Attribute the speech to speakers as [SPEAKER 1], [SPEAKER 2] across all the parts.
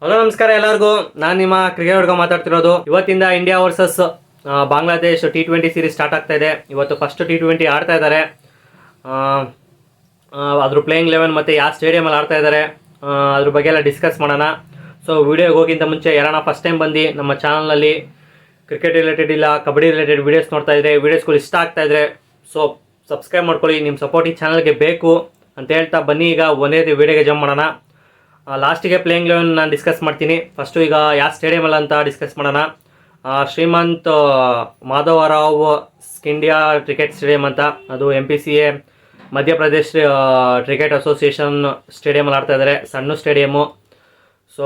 [SPEAKER 1] Hello ನಮಸ್ಕಾರ ಎಲ್ಲರಿಗೂ. ನಾನು ನಿಮ್ಮ ಕ್ರಿಕೆಟ್ ಹುಡುಗ ಮಾತಾಡ್ತಿರೋದು. ಇವತ್ತಿಂದ India versus Bangladesh T20 series start ಆಗ್ತಾ ಇದೆ. ಇವತ್ತು ಫಸ್ಟ್ T20 ಆಡ್ತಾ ಇದ್ದಾರೆ. ಅದ್ರ ಪ್ಲೇಯಿಂಗ್ 11 ಮತ್ತು ಯಾವ ಸ್ಟೇಡಿಯಮಲ್ಲಿ ಆಡ್ತಾ ಇದ್ದಾರೆ ಅದ್ರ ಬಗ್ಗೆ ಎಲ್ಲ ಡಿಸ್ಕಸ್ ಮಾಡೋಣ. ಸೊ ವಿಡಿಯೋಗೆ ಹೋಗಿಂತ ಮುಂಚೆ ಯಾರನ್ನ ಫಸ್ಟ್ ಟೈಮ್ ಬಂದು ನಮ್ಮ ಚಾನಲ್ನಲ್ಲಿ ಕ್ರಿಕೆಟ್ ರಿಲೇಟೆಡ್ ಇಲ್ಲ ಕಬಡ್ಡಿ ರಿಲೇಟೆಡ್ ವೀಡಿಯೋಸ್ ನೋಡ್ತಾ ಇದ್ರೆ, ವೀಡಿಯೋಸ್ಗಳು ಇಷ್ಟ ಆಗ್ತಾ ಇದ್ರೆ ಸೊ ಸಬ್ಸ್ಕ್ರೈಬ್ ಮಾಡ್ಕೊಳ್ಳಿ. ನಿಮ್ಮ ಸಪೋರ್ಟ್ ಈ ಚಾನಲ್ಗೆ ಬೇಕು ಅಂತ ಹೇಳ್ತಾ ಬನ್ನಿ ಈಗ ಒಂದೇ ವಿಡಿಯೋಗೆ ಜಂಪ್ ಮಾಡೋಣ. ಲಾಸ್ಟಿಗೆ ಪ್ಲೇಯಿಂಗ್ 11 ನಾನು ಡಿಸ್ಕಸ್ ಮಾಡ್ತೀನಿ. ಫಸ್ಟು ಈಗ ಯಾವ ಸ್ಟೇಡಿಯಮಲ್ಲ ಅಂತ ಡಿಸ್ಕಸ್ ಮಾಡೋಣ. ಶ್ರೀಮಂತ್ ಮಾಧವರಾವ್ ಸ್ಕಿಂಡಿಯಾ ಕ್ರಿಕೆಟ್ ಸ್ಟೇಡಿಯಂ ಅಂತ, ಅದು MPCA ಮಧ್ಯಪ್ರದೇಶ್ ಕ್ರಿಕೆಟ್ ಅಸೋಸಿಯೇಷನ್ ಸ್ಟೇಡಿಯಮಲ್ಲಿ ಆಡ್ತಾ ಇದ್ದಾರೆ. ಸಣ್ಣ ಸ್ಟೇಡಿಯಮ್ಮು. ಸೊ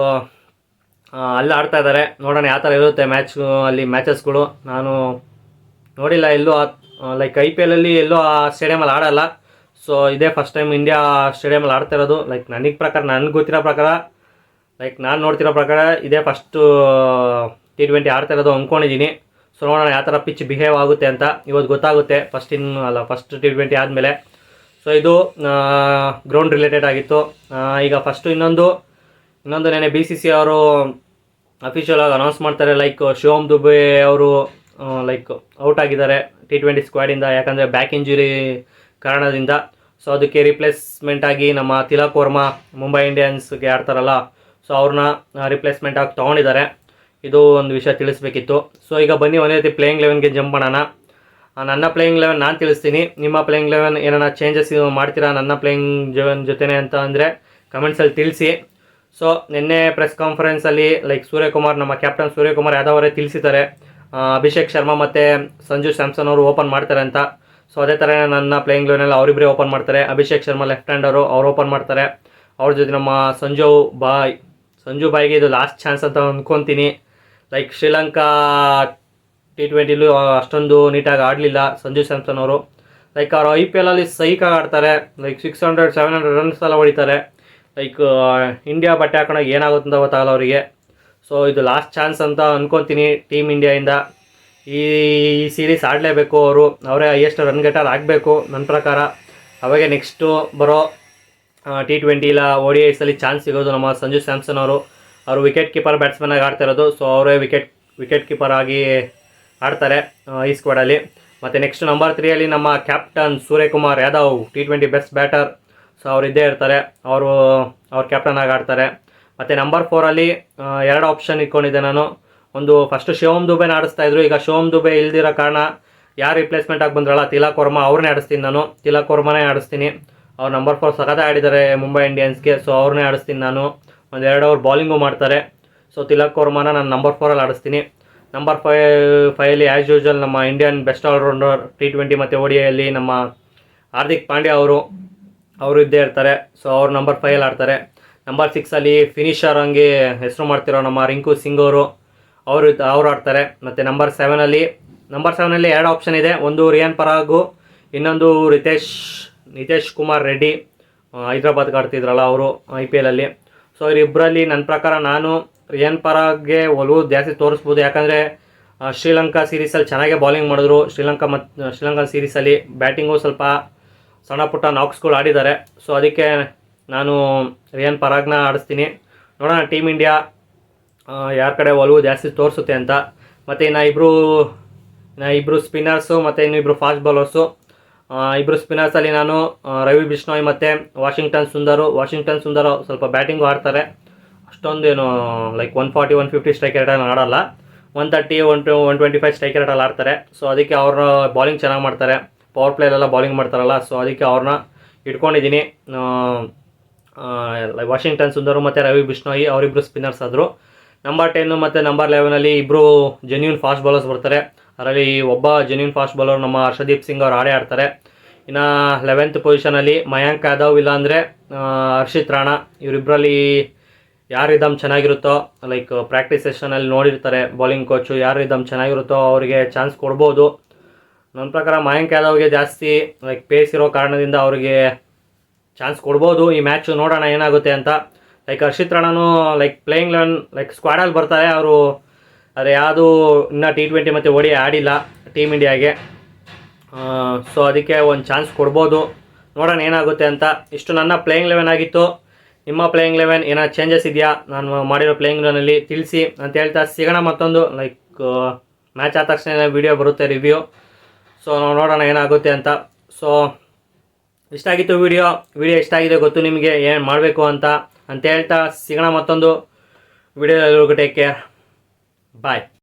[SPEAKER 1] ಅಲ್ಲಿ ಆಡ್ತಾ ಇದ್ದಾರೆ. ನೋಡೋಣ ಯಾವ ಥರ ಇರುತ್ತೆ ಅಲ್ಲಿ ಮ್ಯಾಚಸ್ಗಳು. ನಾನು ನೋಡಿಲ್ಲ ಎಲ್ಲೂ, ಲೈಕ್ IPL ಎಲ್ಲೂ ಆ ಸ್ಟೇಡಿಯಮಲ್ಲಿ ಆಡಲ್ಲ. ಸೊ ಇದೇ ಫಸ್ಟ್ ಟೈಮ್ ಇಂಡಿಯಾ ಸ್ಟೇಡಿಯಮಲ್ಲಿ ಆಡ್ತಾ ಇರೋದು. ಲೈಕ್ ನನಗೆ ಗೊತ್ತಿರೋ ಪ್ರಕಾರ, ಲೈಕ್ ನಾನು ನೋಡ್ತಿರೋ ಪ್ರಕಾರ ಇದೇ ಫಸ್ಟು T20 ಆಡ್ತಾ ಇರೋದು ಅಂದ್ಕೊಂಡಿದ್ದೀನಿ. ಸೊ ನೋಡೋಣ ಯಾವ ಥರ ಪಿಚ್ ಬಿಹೇವ್ ಆಗುತ್ತೆ ಅಂತ ಇವತ್ತು ಗೊತ್ತಾಗುತ್ತೆ. ಫಸ್ಟ್ T20 ಆದಮೇಲೆ. ಸೊ ಇದು ಗ್ರೌಂಡ್ ರಿಲೇಟೆಡ್ ಆಗಿತ್ತು. ಈಗ ಫಸ್ಟು ಇನ್ನೊಂದು ನೆನೆ BCCI ಅವರು ಅಫಿಷಿಯಲ್ ಆಗಿ ಅನೌನ್ಸ್ ಮಾಡ್ತಾರೆ. ಲೈಕ್ ಶಿವಮ್ ದುಬೆ ಅವರು ಲೈಕ್ ಔಟ್ ಆಗಿದ್ದಾರೆ T20 ಸ್ಕ್ವಾಡಿಂದ, ಯಾಕಂದರೆ ಬ್ಯಾಕ್ ಇಂಜುರಿ ಕಾರಣದಿಂದ. ಸೊ ಅದಕ್ಕೆ ರಿಪ್ಲೇಸ್ಮೆಂಟ್ ಆಗಿ ನಮ್ಮ ತಿಲಕ್ ವರ್ಮಾ ಮುಂಬೈ ಇಂಡಿಯನ್ಸ್ಗೆ ಆಡ್ತಾರಲ್ಲ, ಸೊ ಅವ್ರನ್ನ ರಿಪ್ಲೇಸ್ಮೆಂಟ್ ಆಗಿ ತೊಗೊಂಡಿದ್ದಾರೆ. ಇದು ಒಂದು ವಿಷಯ ತಿಳಿಸ್ಬೇಕಿತ್ತು. ಸೊ ಈಗ ಬನ್ನಿ ಒಂದೇ ರೀತಿ ಪ್ಲೇಯಿಂಗ್ 11ಗೆ ಜಂಪ್ ಮಾಡೋಣ. ನನ್ನ ಪ್ಲೇಯಿಂಗ್ 11 ನಾನು ತಿಳಿಸ್ತೀನಿ. ನಿಮ್ಮ ಪ್ಲೇಯಿಂಗ್ 11 ಏನಾರ ಚೇಂಜಸ್ ಮಾಡ್ತೀರಾ ನನ್ನ ಪ್ಲೇಯಿಂಗ್ 11 ಜೊತೆನೇ ಅಂತ ಅಂದರೆ ಕಮೆಂಟ್ಸಲ್ಲಿ ತಿಳಿಸಿ. ಸೊ ನಿನ್ನೆ ಪ್ರೆಸ್ ಕಾನ್ಫರೆನ್ಸಲ್ಲಿ ಲೈಕ್ ಸೂರ್ಯಕುಮಾರ್, ನಮ್ಮ ಕ್ಯಾಪ್ಟನ್ ಸೂರ್ಯಕುಮಾರ್ ಯಾದವ್ ಅವರೇ ತಿಳಿಸಿದ್ದಾರೆ ಅಭಿಷೇಕ್ ಶರ್ಮಾ ಮತ್ತು ಸಂಜು ಸ್ಯಾಮ್ಸನ್ ಅವರು ಓಪನ್ ಮಾಡ್ತಾರೆ ಅಂತ. ಸೊ ಅದೇ ಥರ ನನ್ನ ಪ್ಲೇಯಿಂಗ್ 11 ಅವರಿಬ್ಬರೇ ಓಪನ್ ಮಾಡ್ತಾರೆ. ಅಭಿಷೇಕ್ ಶರ್ಮಾ ಲೆಫ್ಟ್ ಹ್ಯಾಂಡರು, ಅವ್ರು ಓಪನ್ ಮಾಡ್ತಾರೆ. ಅವ್ರ ಜೊತೆ ನಮ್ಮ ಸಂಜು ಬಾಯ್ಗೆ ಇದು ಲಾಸ್ಟ್ ಚಾನ್ಸ್ ಅಂತ ಅಂದ್ಕೊತೀನಿ. ಲೈಕ್ ಶ್ರೀಲಂಕಾ T20 ಅಷ್ಟೊಂದು ನೀಟಾಗಿ ಆಡಲಿಲ್ಲ ಸಂಜು ಸ್ಯಾಮ್ಸನ್ ಅವರು. ಲೈಕ್ ಅವರು IPL ಸೈಕಾಗಿ ಆಡ್ತಾರೆ. ಲೈಕ್ 600-700 ರನ್ಸ್ ಎಲ್ಲ ಹೊಡಿತಾರೆ. ಲೈಕ್ ಇಂಡಿಯಾ ಬಟ್ಟೆ ಹಾಕೋಣ ಏನಾಗುತ್ತೆ ಅಂತ ಗೊತ್ತಾಗಲ್ಲ ಅವರಿಗೆ. ಸೊ ಇದು ಲಾಸ್ಟ್ ಚಾನ್ಸ್ ಅಂತ ಅಂದ್ಕೊತೀನಿ ಟೀಮ್ ಇಂಡಿಯಾಯಿಂದ. ಈ ಸೀರೀಸ್ ಆಡಲೇಬೇಕು. ಅವರೇ ಹೈಯೆಸ್ಟ್ ರನ್ ಗೆಟರ್ ಆಗಬೇಕು ನನ್ನ ಪ್ರಕಾರ. ಅವಾಗೆ ನೆಕ್ಸ್ಟು ಬರೋ T20 ಇಲ್ಲ ODIಸಲ್ಲಿ ಚಾನ್ಸ್ ಸಿಗೋದು ನಮ್ಮ ಸಂಜು ಸ್ಯಾಮ್ಸನ್ ಅವರು ವಿಕೆಟ್ ಕೀಪರ್ ಬ್ಯಾಟ್ಸ್ಮನ್ ಆಗಿ ಆಡ್ತಾ ಇರೋದು. ಸೊ ಅವರೇ ವಿಕೆಟ್ ಕೀಪರ್ ಆಗಿ ಆಡ್ತಾರೆ ಈ ಸ್ಕ್ವಾಡಲ್ಲಿ. ಮತ್ತು ನೆಕ್ಸ್ಟ್ ನಂಬರ್ 3 ನಮ್ಮ captain Suryakumar Yadav T20 best batter. So ಅವ್ರು ಇದ್ದೇ ಇರ್ತಾರೆ. ಅವ್ರು ಕ್ಯಾಪ್ಟನ್ ಆಗಿ ಆಡ್ತಾರೆ. ಮತ್ತು ನಂಬರ್ 4 ಎರಡು ಆಪ್ಷನ್ ಇಟ್ಕೊಂಡಿದ್ದೆ ನಾನು. ಒಂದು ಫಸ್ಟು ಶಿವಮ್ ದುಬೆನ ಆಡಿಸ್ತಾಯಿದ್ರು. ಈಗ ಶಿವಮ್ ದುಬೆ ಇಲ್ದಿರೋ ಕಾರಣ ಯಾರು ರಿಪ್ಲೇಸ್ಮೆಂಟ್ ಆಗಿ ಬಂದ್ರಲ್ಲ ತಿಲಕ್ ವರ್ಮಾ, ಅವ್ರನ್ನೇ ಆಡಿಸ್ತೀನಿ ನಾನು. ತಿಲಕ್ ವರ್ಮಾನೇ ಆಡಿಸ್ತೀನಿ. ಅವ್ರು ನಂಬರ್ 4 ಸಖತ್ ಆಡಿದ್ದಾರೆ ಮುಂಬೈ ಇಂಡಿಯನ್ಸ್ಗೆ. ಸೊ ಅವ್ರನ್ನೇ ಆಡಿಸ್ತೀನಿ ನಾನು. ಒಂದು 2 ಓವರ್ ಬಾಲಿಂಗು ಮಾಡ್ತಾರೆ. ಸೊ ತಿಲಕ್ ವರ್ಮಾನ ನಾನು ನಂಬರ್ 4 ಆಡಿಸ್ತೀನಿ. ನಂಬರ್ 5 ಆ್ಯಸ್ ಯೂಶುವಲ್ ನಮ್ಮ ಇಂಡಿಯನ್ ಬೆಸ್ಟ್ ಆಲ್ರೌಂಡರ್ T20 ಮತ್ತು ODIಯಲ್ಲಿ ನಮ್ಮ ಹಾರ್ದಿಕ್ ಪಾಂಡ್ಯ ಅವರು ಇದ್ದೇ ಇರ್ತಾರೆ. ಸೊ ಅವ್ರು ನಂಬರ್ 5 ಆಡ್ತಾರೆ. ನಂಬರ್ 6 ಫಿನಿಷರ್ ಹಂಗೆ ಹೆಸರು ಮಾಡ್ತಿರೋ ನಮ್ಮ ರಿಂಕು ಸಿಂಗ್ ಅವರು ಆಡ್ತಾರೆ. ಮತ್ತು ನಂಬರ್ 7 ಎರಡು ಆಪ್ಷನ್ ಇದೆ. ಒಂದು ರಿಯಾನ್ ಪರಾಗು, ಇನ್ನೊಂದು ನಿತೇಶ್ ಕುಮಾರ್ ರೆಡ್ಡಿ, ಹೈದ್ರಾಬಾದ್ಗೆ ಆಡ್ತಿದ್ರಲ್ಲ ಅವರು IPL. ಸೊ ಇವರಿಬ್ಬರಲ್ಲಿ ನನ್ನ ಪ್ರಕಾರ ನಾನು ರಿಯಾನ್ ಪರಾಗ್ಗೆ ಒಲವು ಜಾಸ್ತಿ ತೋರಿಸ್ಬೋದು. ಯಾಕಂದರೆ ಶ್ರೀಲಂಕಾ ಸೀರೀಸಲ್ಲಿ ಚೆನ್ನಾಗೇ ಬಾಲಿಂಗ್ ಮಾಡಿದ್ರು. ಶ್ರೀಲಂಕಾ ಸೀರೀಸಲ್ಲಿ ಬ್ಯಾಟಿಂಗು ಸ್ವಲ್ಪ ಸಣ್ಣ ಪುಟ್ಟ ನಾಕ್ಸ್ಗಳು ಆಡಿದ್ದಾರೆ. ಸೊ ಅದಕ್ಕೆ ನಾನು ರಿಯಾನ್ ಪರಾಗ್ನ ಆಡಿಸ್ತೀನಿ. ನೋಡೋಣ ಟೀಮ್ ಇಂಡಿಯಾ ಯಾರ ಕಡೆ ಒಲವು ಜಾಸ್ತಿ ತೋರಿಸುತ್ತೆ ಅಂತ. ಮತ್ತು ಇಬ್ಬರು ಸ್ಪಿನ್ನರ್ಸು ಮತ್ತು ಇನ್ನಿಬ್ಬರು ಫಾಸ್ಟ್ ಬೌಲರ್ಸು. ಇಬ್ಬರು ಸ್ಪಿನ್ನರ್ಸಲ್ಲಿ ನಾನು ರವಿ ಬಿಷ್ಣೋಯ್ ಮತ್ತು ವಾಷಿಂಗ್ಟನ್ ಸುಂದರ್ ಸ್ವಲ್ಪ ಬ್ಯಾಟಿಂಗು ಆಡ್ತಾರೆ. ಅಷ್ಟೊಂದೇನು ಲೈಕ್ 140-150 ಸ್ಟ್ರೈಕ್ ರೇಟಲ್ಲಿ ಆಡಲ್ಲ. 130-125 ಸ್ಟ್ರೈಕ್ ರೇಟಲ್ಲಿ ಆಡ್ತಾರೆ. ಸೊ ಅದಕ್ಕೆ ಅವ್ರ ಬಾಲಿಂಗ್ ಚೆನ್ನಾಗಿ ಮಾಡ್ತಾರೆ. ಪವರ್ ಪ್ಲೇಲೆಲ್ಲ ಬಾಲಿಂಗ್ ಮಾಡ್ತಾರಲ್ಲ. ಸೊ ಅದಕ್ಕೆ ಅವ್ರನ್ನ ಇಟ್ಕೊಂಡಿದ್ದೀನಿ. ವಾಷಿಂಗ್ಟನ್ ಸುಂದರು ಮತ್ತು ರವಿ ಬಿಷ್ಣೋಯ್ ಅವರಿಬ್ಬರು ಸ್ಪಿನ್ನರ್ಸ್ ಆದರು. ನಂಬರ್ 10 ಮತ್ತು ನಂಬರ್ 11 ಇಬ್ಬರು ಜೆನ್ಯೂನ್ ಫಾಸ್ಟ್ ಬೌಲರ್ಸ್ ಬರ್ತಾರೆ. ಅದರಲ್ಲಿ ಒಬ್ಬ ಜೆನ್ಯೂನ್ ಫಾಸ್ಟ್ ಬೌಲರ್ ನಮ್ಮ ಹರ್ಷದೀಪ್ ಸಿಂಗ್ ಅವರು ಆಡ್ತಾರೆ. ಇನ್ನು 11th ಪೊಸಿಷನಲ್ಲಿ ಮಯಾಂಕ್ ಯಾದವ್ ಇಲ್ಲಾಂದರೆ ಹರ್ಷಿತ್ ರಾಣಾ. ಇವರಿಬ್ಬರಲ್ಲಿ ಯಾರು ರಿದಮ್ ಚೆನ್ನಾಗಿರುತ್ತೋ, ಲೈಕ್ ಪ್ರಾಕ್ಟೀಸ್ ಸೆಷನಲ್ಲಿ ನೋಡಿರ್ತಾರೆ ಬೌಲಿಂಗ್ ಕೋಚು, ಯಾರು ರಿದಮ್ ಚೆನ್ನಾಗಿರುತ್ತೋ ಅವರಿಗೆ ಚಾನ್ಸ್ ಕೊಡ್ಬೋದು. ನನ್ನ ಪ್ರಕಾರ ಮಯಾಂಕ್ ಯಾದವ್ಗೆ ಜಾಸ್ತಿ ಲೈಕ್ ಪೇಸ್ ಇರೋ ಕಾರಣದಿಂದ ಅವರಿಗೆ ಚಾನ್ಸ್ ಕೊಡ್ಬೋದು ಈ ಮ್ಯಾಚು. ನೋಡೋಣ ಏನಾಗುತ್ತೆ ಅಂತ. ಲೈಕ್ ಹರ್ಷಿತ್ ರಾಣಾನು ಲೈಕ್ ಪ್ಲೇಯಿಂಗ್ 11 ಲೈಕ್ ಸ್ಕ್ವಾಡಲ್ಲಿ ಬರ್ತಾರೆ ಅವರು. ಆದರೆ ಯಾವುದು ಇನ್ನೂ T20 ಮತ್ತು ODI ಆಡಿಲ್ಲ ಟೀಮ್ ಇಂಡಿಯಾಗೆ. ಸೊ ಅದಕ್ಕೆ ಒಂದು ಚಾನ್ಸ್ ಕೊಡ್ಬೋದು. ನೋಡೋಣ ಏನಾಗುತ್ತೆ ಅಂತ. ಇಷ್ಟು ನನ್ನ ಪ್ಲೇಯಿಂಗ್ 11 ಆಗಿತ್ತು. ನಿಮ್ಮ ಪ್ಲೇಯಿಂಗ್ 11 ಏನೋ ಚೇಂಜಸ್ ಇದೆಯಾ ನಾನು ಮಾಡಿರೋ ಪ್ಲೇಯಿಂಗ್ 11ನಲ್ಲಿ ತಿಳಿಸಿ ಅಂತ ಹೇಳ್ತಾ ಸಿಗೋಣ ಮತ್ತೊಂದು ಮ್ಯಾಚ್ ಆದ ತಕ್ಷಣ ವಿಡಿಯೋ ಬರುತ್ತೆ ರಿವ್ಯೂ. ಸೊ ನಾವು ನೋಡೋಣ ಏನಾಗುತ್ತೆ ಅಂತ. ಸೊ ಇಷ್ಟ ಆಗಿತ್ತು ವಿಡಿಯೋ ಇಷ್ಟ ಆಗಿದೆ ಗೊತ್ತು ನಿಮಗೆ ಏನು ಮಾಡಬೇಕು ಅಂತ ಹೇಳ್ತಾ ಸಿಗೋಣ ಮತ್ತೊಂದು ವಿಡಿಯೋ. ಟೇಕ್ ಕೇರ್, ಬಾಯ್.